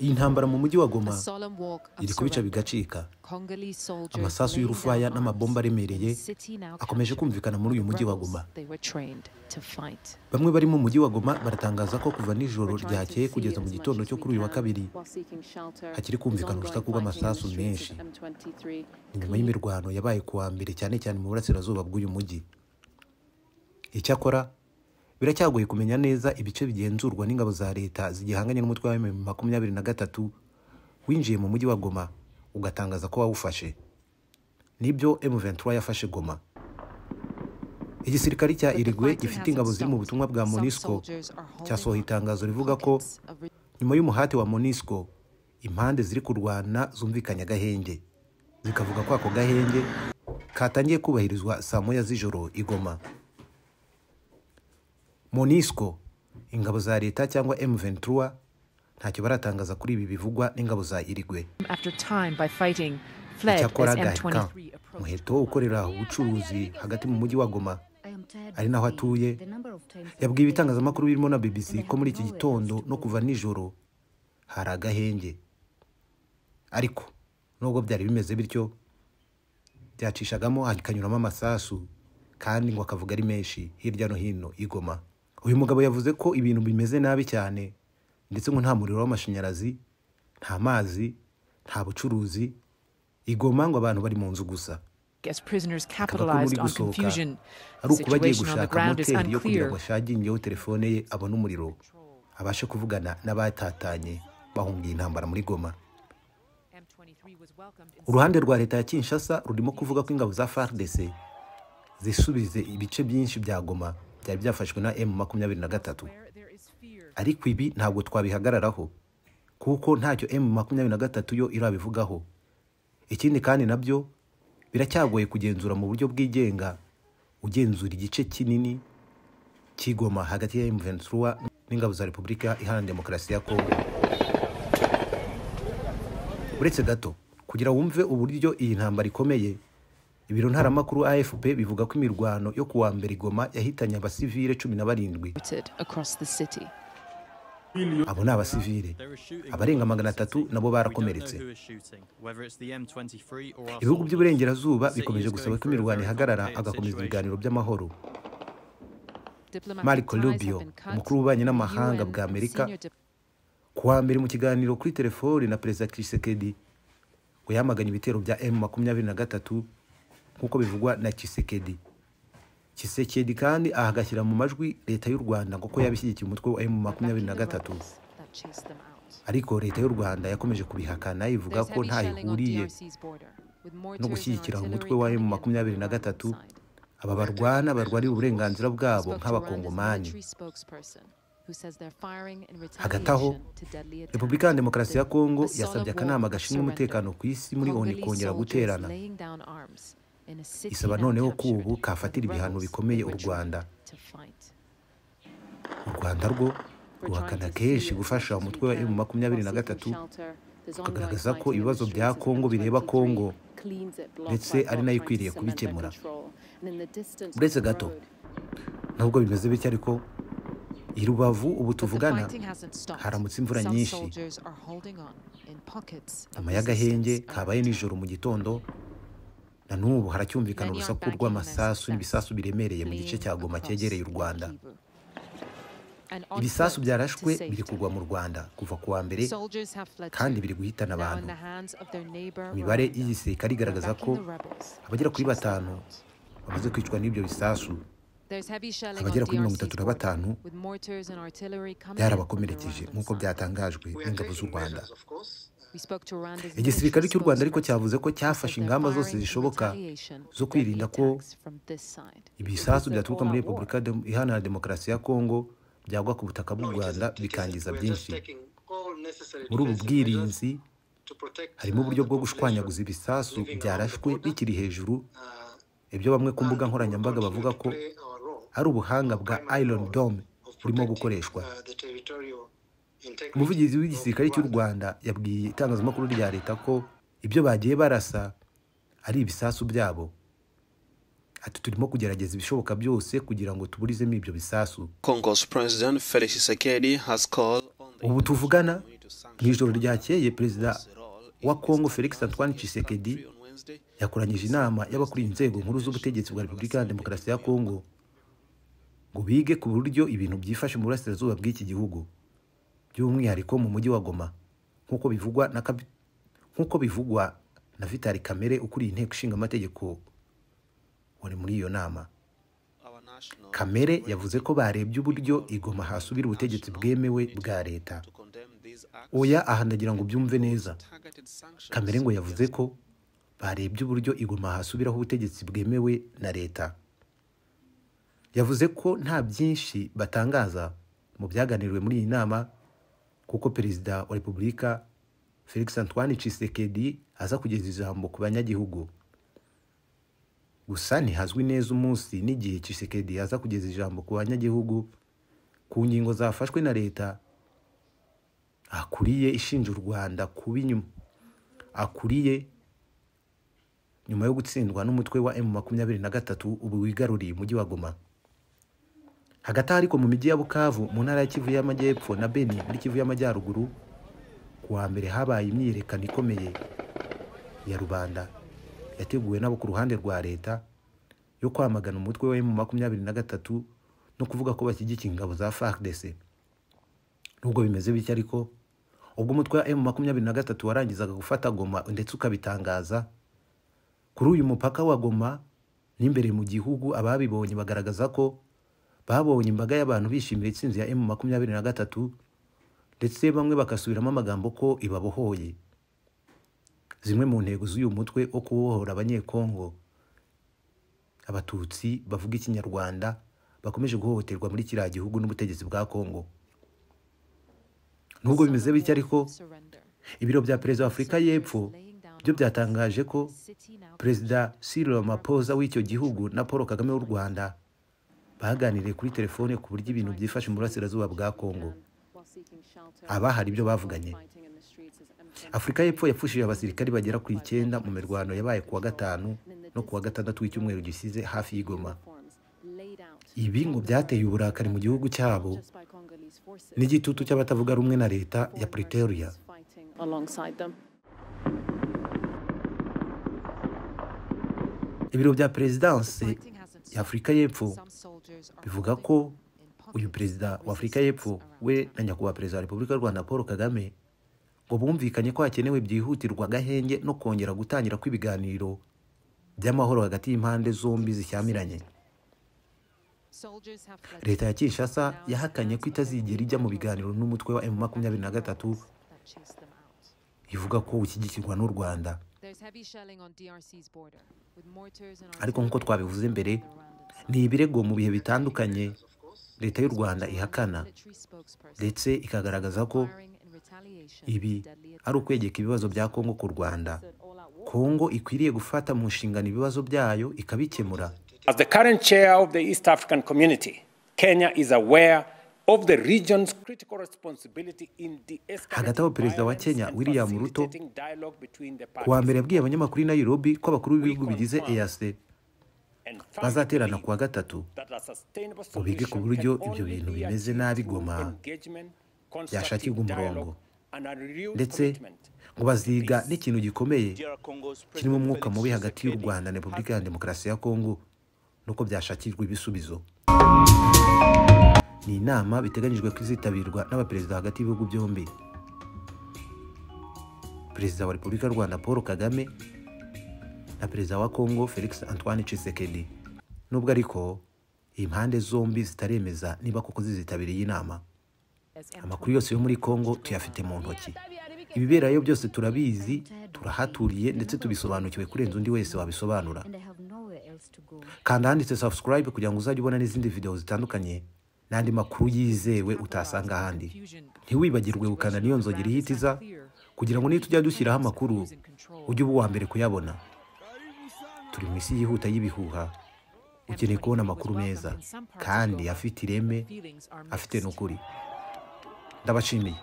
Iyi ntambara mu mujyi wa Goma iri kubica bigacika. Amasasu y'urufaya n'amabomba aremereye akomeje kumvikana muri uyu mujyi wa Goma. Bamwe bari mu mujyi wa Goma baratangaza ko kuva nijoro ryakeye kugeza mu gitondo cyo kuri uyu wa kabiri hakiri kumvikana urusaku rw'amasasu menshi. Nyuma y'imirwano yabaye kuwa mbere cyane cyane mu burasirazuba bw'uyu mujyi. Icyakora biracyagoye kumenya neza ibice bigenzurwa n'ingabo za leta zigihanganye n'umutwe wa M23 winjiye mu mujyi wa Goma ugatangaza ko wawufashe. Nibyo M23 yafashe Goma. Igisirikari cya Irigwe gifite ingabo ziri mu butumwa bwa MONUSCO cyasohoye itangazo rivuga ko nyuma y'umuhate wa MONUSCO impande ziri kurwana zumvikanye agahenge. Zikavuga ko ako gahenge katangiye kubahirizwa saa moya z'ijoro i Goma. MONUSCO, ingabo za leta cyangwa M23 ntacyo baratangaza kuri ibi bivugwa n'ingabo za Irigwe. Icyakora Gahika, muheto ukorera ubucuruzi hagati mu mujyi wa Goma, ari naho atuye, yabwiye ibitangazamakuru birimo na BBC ko muri iki gitondo no kuva nijoro hari agahenge. Ariko nubwo byari bimeze bityo, byacishagamo hakanyuramo amasasu kandi ngo akavuga ari menshi hirya no hino i Goma. Uyu mugabo yavuze ko ibintu bimeze nabi cyane ndetse ngo nta muriro w'amashanyarazi, nta mazi, nta bucuruzi. I Goma ngo abantu bari mu nzu gusa. Capitalized on confusion. Ari uko bagiye gushaka moteri yo kugira ngo ashagingeho telefone ye abone umuriro abashe kuvugana n'abatatanye bahungiye intambara muri Goma. Uruhande rwa leta ya Kinshasa rurimo kuvuga ko ingabo za FARDC zisubize ibice byinshi bya Goma byari byafashwe na M23. Ariko ibi ntabwo twabihagararaho kuko ntacyo M23 yo irabivugaho. Ikindi kandi nabyo biracyagoye kugenzura mu buryo bw'igenga ugenzura igice kinini cy'Igoma hagati ya M23 n'ingabo za Repubulika Iharanira Demokarasi ya Kongo. Uretse gato kugira wumve uburyo iyi ntambara ikomeye, ibiro ntaramakuru AFP bivuga ko imirwano yo kuwa mbere Goma yahitanye abasivile 17. Abo ni abasivile, abarenga 300 nabo barakomeretse. Ibihugu by'uburengerazuba bikomeje gusaba ko imirwano ihagarara agakomeza ibiganiro by'amahoro. Marco Rubio, umukuru w'ububanyi n'amahanga bwa Amerika, kuwa mbere mu kiganiro kuri telefone na Perezida Tshisekedi ngo yamaganye ibitero bya M23 nkuko bivugwa na Tshisekedi. Tshisekedi kandi ahagashyira mu majwi leta y'u Rwanda ngo ko yabishyigikiye umutwe wa M23. Ariko leta y'u Rwanda yakomeje kubihakana ivuga ko nta ihuriye no gushyigikira umutwe wa M23. Aba barwari uburenganzira bwabo nk'abakongomani. Hagati aho, Repubulika ya Demokarasi ya Kongo yasabye akanama gashinzwe umutekano ku isi muri ONU kongera guterana. Isaba noneho ko ubu kafatira ibihano bikomeye u Rwanda. U Rwanda rwo ruhakana kenshi gufasha umutwe wa M23, rukagaragaza ko ibibazo bya Kongo bireba Kongo ndetse ari nayo ikwiriye kubikemura. Uretse gato nubwo bimeze bityo ariko i Rubavu ubu tuvugana haramutse imvura nyinshi. Amagahenge kabaye nijoro mu gitondo, na n'ubu haracyumvikana urusaku rw'amasasu n'ibisasu biremereye mu gice cya Goma cyegereye u Rwanda. Ibisasu byarashwe biri kugwa mu Rwanda kuva kuwa mbere kandi biri guhitana abantu. Imibare y'igisirikare igaragaza ko abagera kuri 5 bamaze kwicwa n'ibyo bisasu. Abagera kuri 35 byarabakomerekeje nk'uko byatangajwe n'ingabo z'u Rwanda. Igisirikare cy'u Rwanda ariko cyavuze ko cyafashe ingamba zose zishoboka zo kwirinda ko ibisasu byaturuka muri Repubulika Iharanira Demokarasi ya Kongo byagwa ku butaka bw'u Rwanda bikangiza byinshi. Muri ubu bwirinzi harimo uburyo bwo gushwanyaguza ibisasu byarashwe bikiri hejuru, ibyo bamwe ku mbuga nkoranyambaga bavuga ko ari ubuhanga bwa Iron Dome burimo gukoreshwa. Umuvugizi w'igisirikare cy'u Rwanda yabwiye itangazamakuru rya leta ko ibyo bagiye barasa ari ibisasu byabo. Ati turimo kugerageza ibishoboka byose kugira ngo tuburizemo ibyo bisasu. Congo's President Felix Tshisekedi has called ubu tuvugana mu ijoro ryakeye perezida wa Congo Felix Antoine Tshisekedi yakoranyije inama y'abakuriye inzego nkuru z'ubutegetsi bwa Repubulika ya Demokarasi ya Congo ngo bige ku buryo ibintu byifashe mu burasirazuba bw'iki gihugu, by'umwihariko mu mujyi wa Goma, nk'uko bivugwa na Vital Kamerhe ukuriye inteko ishinga amategeko wari muri iyo nama. Kamerhe yavuze ko barebye uburyo igoma hasubira ubutegetsi bwemewe bwa leta. Oya, aha ndagira ngo byumve neza. Kamerhe ngo yavuze ko barebye uburyo igoma hasubiraho ubutegetsi bwemewe na leta. Yavuze ko nta byinshi batangaza mu byaganiriwe muri iyi nama kuko perezida wa Repubulika Felix Antoine Tshisekedi aza kugeza ijambo ku banyagihugu. Gusa ntihazwi neza umunsi n'igihe Tshisekedi aza kugeza ijambo ku banyagihugu ku ngingo zafashwe na leta akuriye ishinja u Rwanda kuba nyuma yo gutsindwa n'umutwe wa M23 ubu wigaruriye umujyi wa Goma. Hagati ariko mu mijyi ya Bukavu mu ntara ya Kivu y'Amajyepfo na Beni muri Kivu y'Amajyaruguru kuwa mbere habaye imyiyerekano ikomeye ya rubanda yateguwe nabo ku ruhande rwa leta yo kwamagana umutwe wa M23 no kuvuga ko bashyigikiye ingabo za FARDC. Nubwo bimeze bityo ariko ubwo umutwe wa M23 warangizaga gufata Goma ndetse ukabitangaza kuri uyu mupaka wa Goma n'imbere mu gihugu, ababibonye bagaragaza ko babonye imbaga y'abantu bishimira itsinzi ya M23 ndetse bamwe bakasubiramo amagambo ko ibabohoye. Zimwe mu ntego z'uyu mutwe wo kubohora abanyekongo abatutsi bavuga ikinyarwanda bakomeje guhohoterwa muri kiriya gihugu n'ubutegetsi bwa Kongo. Nubwo bimeze bityo ariko ibiro bya perezida wa Afurika y'Epfo byo byatangaje ko perezida Cyril Ramaphosa w'icyo gihugu na Paul Kagame w'u Rwanda baganiriye kuri telefone ku buryo ibintu byifashe mu burasirazuba bwa Kongo. Aba hari ibyo bavuganye. Afurika y'Epfo yapfushije abasirikari bagera ku 9 mu mirwano yabaye kuwa 5 no kuwa 6 w'icyumweru gisize hafi y'Igoma. Ibi ngo byateye uburakari mu gihugu cyabo n'igitutu cy'abatavuga rumwe na leta ya Pretoria. Ibiro bya Perezidanse ya Afurika y'Epfo bivuga ko uyu perezida wa Afurika y'Epfo we na nyakubahwa perezida wa Repubulika y'u Rwanda Paul Kagame ngo bumvikanye ko hakenewe byihutirwa gahenge no kongera gutangira kw'ibiganiro by'amahoro hagati y'impande zombi zishyamiranye. Leta ya Kinshasa yahakanye ko itazigera ijya mu biganiro n'umutwe wa M23 ivuga ko ukigikirwa n'u Rwanda. Ariko nk'uko twabivuze mbere, ni ibirego mu bihe bitandukanye leta y'u Rwanda ihakana ndetse ikagaragaza ko ibi ari ukwegeka ibibazo bya Kongo ku Rwanda. Kongo ikwiriye gufata mu nshingano ibibazo byayo ikabikemura. As the current chair of the East African Community, Kenya is aware of the region's critical responsibility in the hagati aho perezida wa Kenya William Ruto kuwa mbere yabwiye abanyamakuru i Nairobi ko abakuru b'ibihugu bigize EAC bazaterana kuwa 3 ngo bige ku buryo ibyo bintu bimeze nabi Goma byashakirwa umurongo, ndetse ngo baziga n'ikintu gikomeye kirimo umwuka mubi hagati y'u Rwanda na Repubulika ya Demokarasi ya Kongo nuko byashakirwa ibisubizo. Ni inama biteganyijwe kwizitabirwa n'abaperezida hagati y'ibihugu byombi, perezida wa Repubulika y'u Rwanda Paul Kagame na perezida wa Kongo Felix Antoine Tshisekedi. Nubwo ariko impande zombi zitaremeza niba koko zizitabiriye inama. Amakuru yose yo muri Kongo tuyafite mu ntoki. Ibiberayo byose turabizi, turahaturiye ndetse tubisobanukiwe kurenza undi wese wabisobanura. Kanda handitse subscribe kugira ngo uzajye ubona n'izindi video zitandukanye n'andi makuru yizewe utasanga ahandi. Ntiwibagirwe gukanda niyo nzogera ihitiza kugira ngo nitujya dushyiraho amakuru ujye uba uwa mbere kuyabona. Turi mu isi yihuta y'ibihuha, ukeneye kubona amakuru meza kandi afite ireme, afite n'ukuri. Ndabashimiye.